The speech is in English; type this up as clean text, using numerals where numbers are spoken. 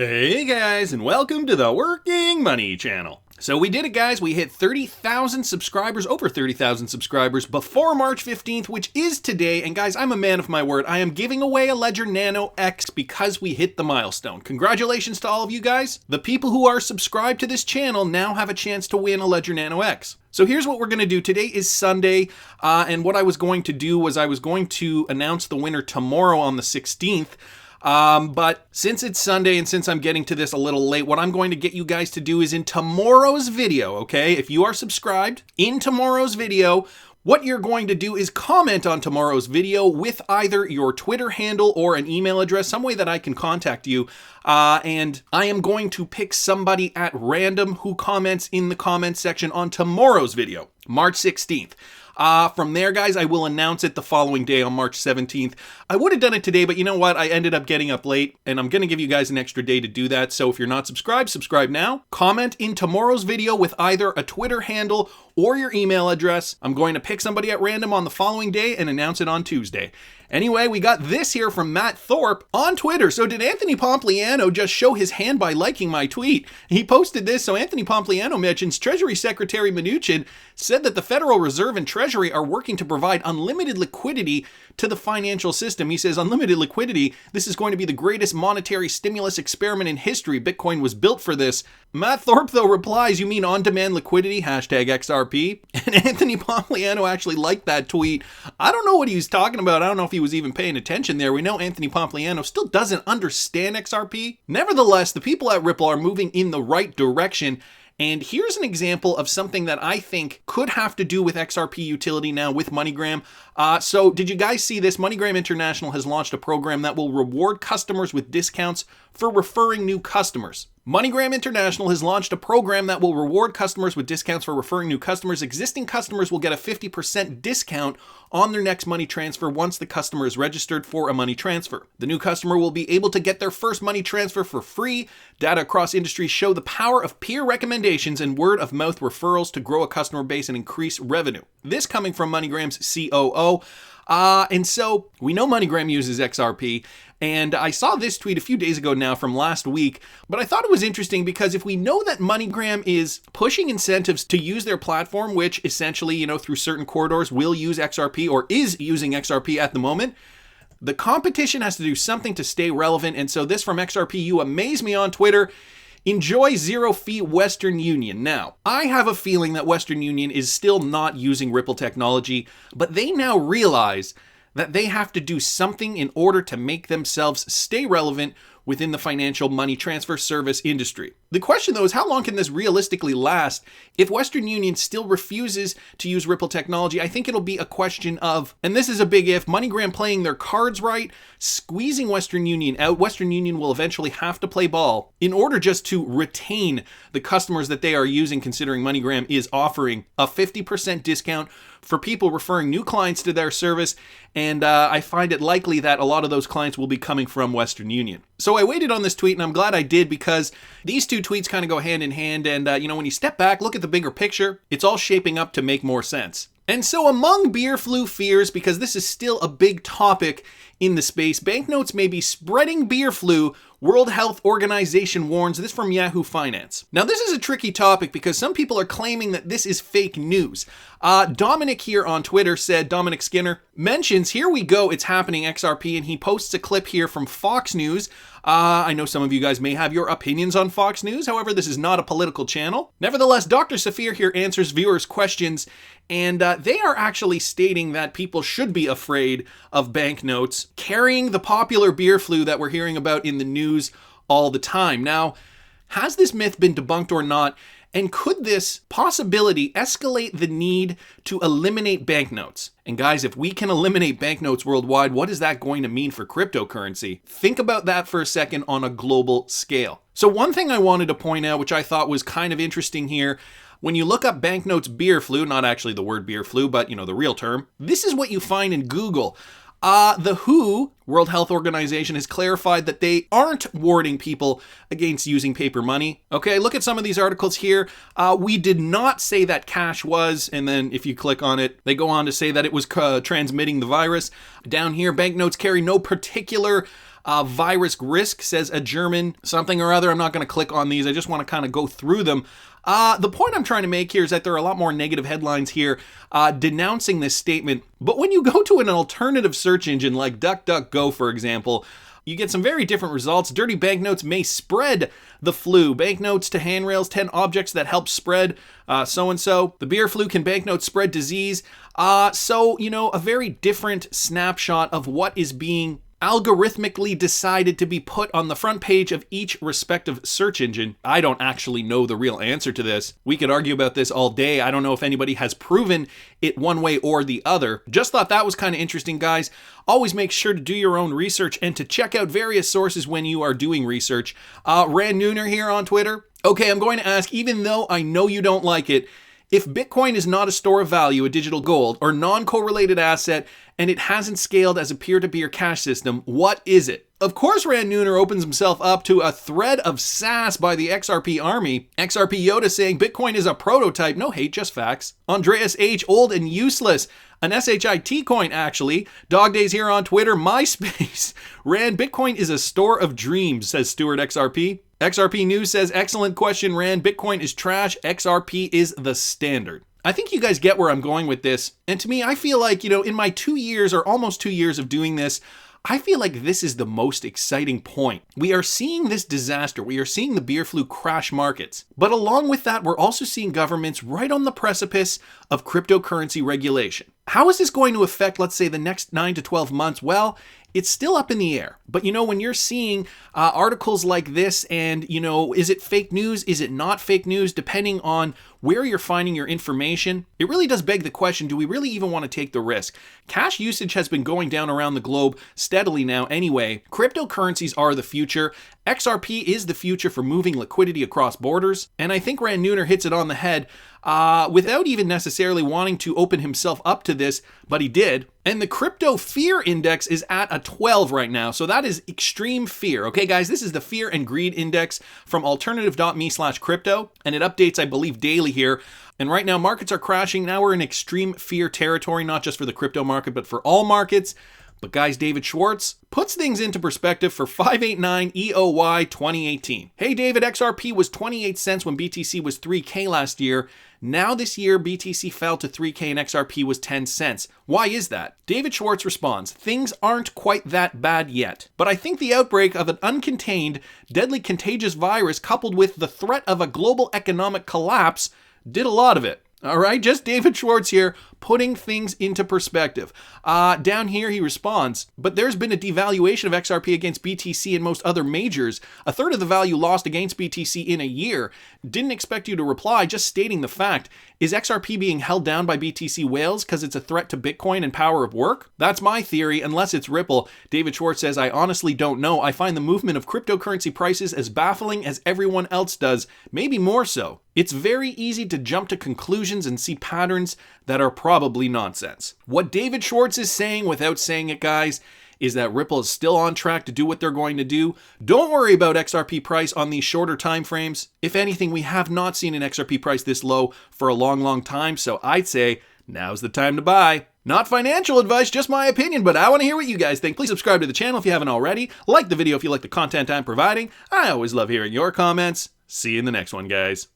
Hey guys, and welcome to the Working Money channel. So we did it, guys. We hit 30,000 subscribers, over 30,000 subscribers before March 15th, which is today. And guys, I'm a man of my word. I am giving away a Ledger Nano X because we hit the milestone. Congratulations to all of you guys. The people who are subscribed to this channel now have a chance to win a Ledger Nano X. So here's what we're going to do. Today is Sunday, and what I was going to do was I was going to announce the winner tomorrow on the 16th. But since it's Sunday and since I'm getting to this a little late, what I'm going to get you guys to do is in tomorrow's video, okay? If you are subscribed, in tomorrow's video, what you're going to do is comment on tomorrow's video with either your Twitter handle or an email address, some way that I can contact you. And I am going to pick somebody at random who comments in the comments section on tomorrow's video, March 16th. From there, guys, I will announce it the following day on March 17th. I would have done it today, but you know what? I ended up getting up late, and I'm going to give you guys an extra day to do that. So if you're not subscribed, subscribe now. Comment in tomorrow's video with either a Twitter handle or your email address. I'm going to pick somebody at random on the following day and announce it on Tuesday. Anyway, we got this here from Matt Thorpe on Twitter. So did Anthony Pompliano just show his hand by liking my tweet? He posted this. So Anthony Pompliano mentions Treasury Secretary Mnuchin said that the Federal Reserve and Treasury are working to provide unlimited liquidity to the financial system. He says unlimited liquidity, this is going to be the greatest monetary stimulus experiment in history. Bitcoin was built for this. Matt Thorpe, though, replies, you mean on-demand liquidity, hashtag XRP? And Anthony Pompliano actually liked that tweet. I don't know what he was talking about. I don't know if he was even paying attention there. We know Anthony Pompliano still doesn't understand XRP. Nevertheless, the people at Ripple are moving in the right direction. And here's an example of something that I think could have to do with XRP utility now with MoneyGram. So did you guys see this? MoneyGram International has launched a program that will reward customers with discounts for referring new customers. MoneyGram International has launched a program that will reward customers with discounts for referring new customers. Existing customers will get a 50% discount on their next money transfer once the customer is registered for a money transfer. The new customer will be able to get their first money transfer for free. Data across industries show the power of peer recommendations and word-of-mouth referrals to grow a customer base and increase revenue. This coming from MoneyGram's COO. And so we know MoneyGram uses XRP, and I saw this tweet a few days ago now from last week, but I thought it was interesting because if we know that MoneyGram is pushing incentives to use their platform, which essentially, through certain corridors will use XRP or is using XRP at the moment, the competition has to do something to stay relevant. And so this from XRP, you amaze me on Twitter. Enjoy zero-fee Western Union. Now, I have a feeling that Western Union is still not using Ripple technology, but they now realize that they have to do something in order to make themselves stay relevant within the financial money transfer service industry. The question, though, is how long can this realistically last? If Western Union still refuses to use Ripple technology, I think it'll be a question of, and this is a big if, MoneyGram playing their cards right, squeezing Western Union out. Western Union will eventually have to play ball in order just to retain the customers that they are using, considering MoneyGram is offering a 50% discount for people referring new clients to their service, and I find it likely that a lot of those clients will be coming from Western Union. So I waited on this tweet, and I'm glad I did because these two tweets kind of go hand in hand, and when you step back, look at the bigger picture, it's all shaping up to make more sense. And so among beer flu fears, because this is still a big topic in the space, banknotes may be spreading beer flu, World Health Organization warns. This from Yahoo Finance. Now, this is a tricky topic because some people are claiming that this is fake news. Dominic here on Twitter said, Dominic Skinner mentions, here we go, it's happening, XRP, and he posts a clip here from Fox News. I know some of you guys may have your opinions on Fox News. However, this is not a political channel. Nevertheless, Dr. Safir here answers viewers' questions, and they are actually stating that people should be afraid of banknotes carrying the popular beer flu that we're hearing about in the news all the time. Now, has this myth been debunked or not? And could this possibility escalate the need to eliminate banknotes? And guys, if we can eliminate banknotes worldwide, what is that going to mean for cryptocurrency? Think about that for a second on a global scale. So one thing I wanted to point out, which I thought was kind of interesting here, when you look up banknotes beer flu, not actually the word beer flu, but the real term, this is what you find in Google. The WHO, World Health Organization, has clarified that they aren't warning people against using paper money. Okay, look at some of these articles here. We did not say that cash was, and then if you click on it, they go on to say that it was transmitting the virus. Down here, banknotes carry no particular Virus risk, says a German something or other. I'm not going to click on these. I just want to kind of go through them. The point I'm trying to make here is that there are a lot more negative headlines here denouncing this statement. But when you go to an alternative search engine like DuckDuckGo, for example, you get some very different results. Dirty banknotes may spread the flu. Banknotes to handrails, 10 objects that help spread so-and-so. The beer flu, can banknotes spread disease? So, a very different snapshot of what is being algorithmically decided to be put on the front page of each respective search engine. I don't actually know the real answer to this. We could argue about this all day. I don't know if anybody has proven it one way or the other. Just thought that was kind of interesting, guys. Always make sure to do your own research and to check out various sources when you are doing research. Rand Nooner here on Twitter. Okay, I'm going to ask, even though I know you don't like it, if Bitcoin is not a store of value, a digital gold, or non-correlated asset, and it hasn't scaled as a peer-to-peer cash system, what is it? Of course, Rand Nooner opens himself up to a thread of sass by the XRP army. XRP Yoda saying Bitcoin is a prototype. No hate, just facts. Andreas H. Old and useless. An SHIT coin, actually. Dog Days here on Twitter. MySpace. Rand, Bitcoin is a store of dreams, says Stuart XRP. XRP News says, excellent question, Rand. Bitcoin is trash. XRP is the standard. I think you guys get where I'm going with this. And to me, I feel like, in my 2 years or almost 2 years of doing this, I feel like this is the most exciting point. We are seeing this disaster. We are seeing the beer flu crash markets. But along with that, we're also seeing governments right on the precipice of cryptocurrency regulation. How is this going to affect, let's say, the next 9 to 12 months? Well, it's still up in the air. But when you're seeing articles like this and, is it fake news? Is it not fake news? Depending on where you're finding your information, it really does beg the question, do we really even want to take the risk? Cash usage has been going down around the globe steadily now anyway. Cryptocurrencies are the future. XRP is the future for moving liquidity across borders. And I think Rand Nooner hits it on the head without even necessarily wanting to open himself up to this, but he did. And the crypto fear index is at a 12 right now. So that is extreme fear. Okay, guys, this is the fear and greed index from alternative.me/crypto. And it updates, I believe, daily here. And right now, markets are crashing. Now we're in extreme fear territory, not just for the crypto market, but for all markets. But guys, David Schwartz puts things into perspective for 589 EOY 2018. Hey David, XRP was 28 cents when BTC was 3K last year. Now this year, BTC fell to 3K and XRP was 10 cents. Why is that? David Schwartz responds, things aren't quite that bad yet. But I think the outbreak of an uncontained, deadly contagious virus coupled with the threat of a global economic collapse did a lot of it. All right, just David Schwartz here, putting things into perspective. Down here, he responds, but there's been a devaluation of XRP against BTC and most other majors. A third of the value lost against BTC in a year. Didn't expect you to reply, just stating the fact. Is XRP being held down by BTC whales because it's a threat to Bitcoin and power of work? That's my theory, unless it's Ripple. David Schwartz says, I honestly don't know. I find the movement of cryptocurrency prices as baffling as everyone else does, maybe more so. It's very easy to jump to conclusions and see patterns that are probably nonsense. What David Schwartz is saying, without saying it, guys, is that Ripple is still on track to do what they're going to do. Don't worry about XRP price on these shorter time frames. If anything, we have not seen an XRP price this low for a long, long time, so I'd say now's the time to buy. Not financial advice, just my opinion, but I want to hear what you guys think. Please subscribe to the channel if you haven't already. Like the video if you like the content I'm providing. I always love hearing your comments. See you in the next one, guys.